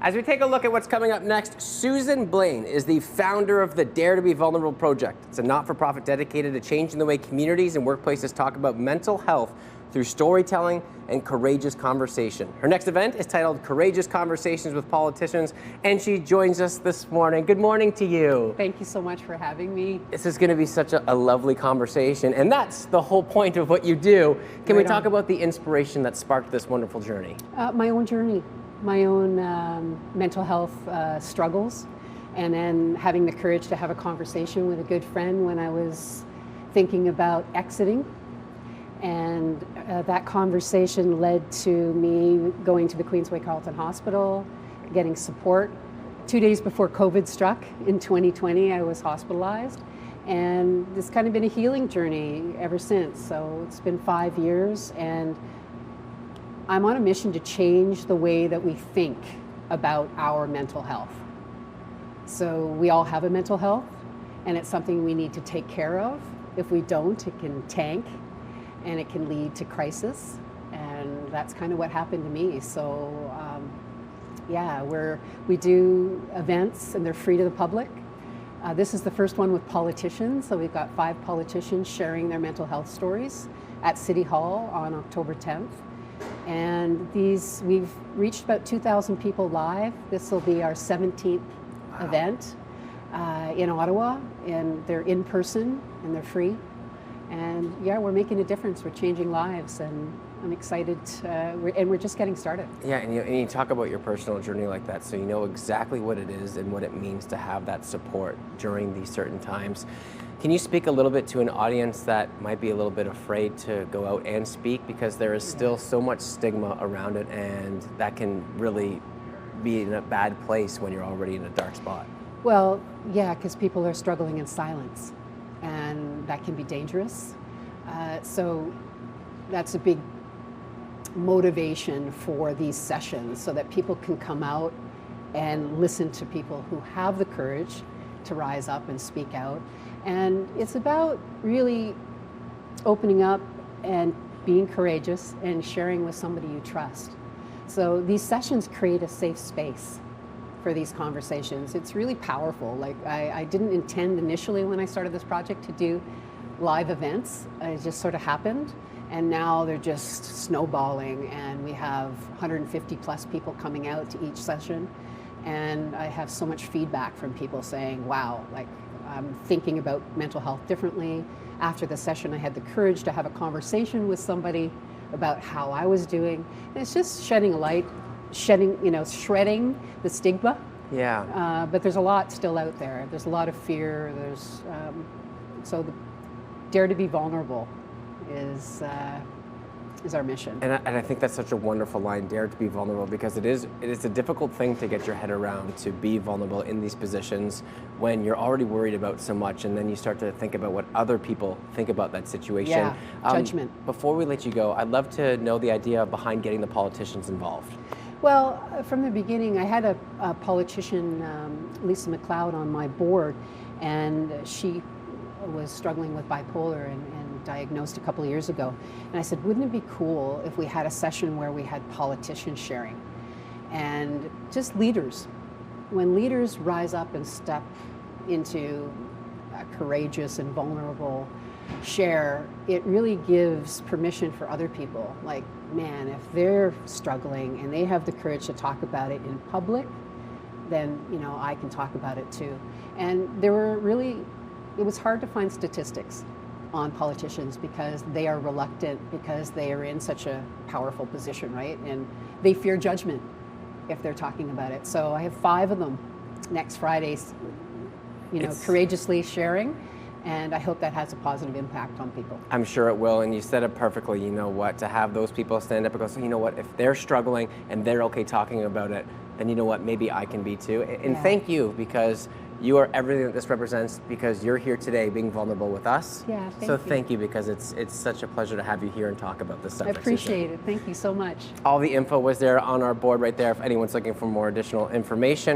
As we take a look at what's coming up next, Susan Blaine is the founder of the Dare to be Vulnerable project. It's a not-for-profit dedicated to changing the way communities and workplaces talk about mental health through storytelling and courageous conversation. Her next event is titled Courageous Conversations with Politicians, and she joins us this morning. Good morning to you. Thank you so much for having me. This is going to be such a lovely conversation, and that's the whole point of what you do. Can we talk about the inspiration that sparked this wonderful journey? My own journey, my own mental health struggles, and then having the courage to have a conversation with a good friend when I was thinking about exiting. And that conversation led to me going to the Queensway Carleton Hospital, getting support. 2 days before COVID struck in 2020, I was hospitalized. And it's kind of been a healing journey ever since. So it's been 5 years, and I'm on a mission to change the way that we think about our mental health. So we all have a mental health, and it's something we need to take care of. If we don't, it can tank, and it can lead to crisis, and that's kind of what happened to me. So yeah, we do events, and they're free to the public. This is the first one with politicians, so we've got 5 politicians sharing their mental health stories at City Hall on October 10th. And we've reached about 2,000 people live. This will be our 17th event in Ottawa, and they're in person and they're free. And yeah, we're making a difference. We're changing lives, and I'm excited. And we're just getting started. Yeah, and you talk about your personal journey like that, so you know exactly what it is and what it means to have that support during these certain times. Can you speak a little bit to an audience that might be a little bit afraid to go out and speak, because there is still so much stigma around it, and that can really be in a bad place when you're already in a dark spot? Well, yeah, because people are struggling in silence, and that can be dangerous. So that's a big motivation for these sessions, so that people can come out and listen to people who have the courage to rise up and speak out. And it's about really opening up and being courageous and sharing with somebody you trust. So these sessions create a safe space for these conversations. It's really powerful. Like I didn't intend initially when I started this project to do live events. It just sort of happened. And now they're just snowballing, and we have 150 plus people coming out to each session. And I have so much feedback from people saying, wow, like I'm thinking about mental health differently. After the session, I had the courage to have a conversation with somebody about how I was doing. And it's just shedding a light, shredding the stigma. Yeah. But there's a lot still out there. There's a lot of fear. So the Dare to be Vulnerable is our mission. And I think that's such a wonderful line, dare to be vulnerable, because it is a difficult thing to get your head around, to be vulnerable in these positions when you're already worried about so much, and then you start to think about what other people think about that situation. Yeah, judgment. Before we let you go, I'd love to know the idea behind getting the politicians involved. Well, from the beginning, I had a politician, Lisa MacLeod, on my board, and she was struggling with bipolar and diagnosed a couple of years ago. And I said, wouldn't it be cool if we had a session where we had politicians sharing, and just leaders. When leaders rise up and step into a courageous and vulnerable share, it really gives permission for other people. Like, man, if they're struggling and they have the courage to talk about it in public, then I can talk about it too. And it was hard to find statistics on politicians, because they are reluctant, because they are in such a powerful position, right? And they fear judgment if they're talking about it. So I have 5 of them next Friday, courageously sharing, and I hope that has a positive impact on people. I'm sure it will, and you said it perfectly. You know what, to have those people stand up and go, so you know what, if they're struggling and they're okay talking about it, then you know what, maybe I can be too. And thank you, because you are everything that this represents, because you're here today being vulnerable with us. Yeah, thank you, because it's such a pleasure to have you here and talk about this subject. I appreciate it. Thank you so much. All the info was there on our board right there if anyone's looking for more additional information.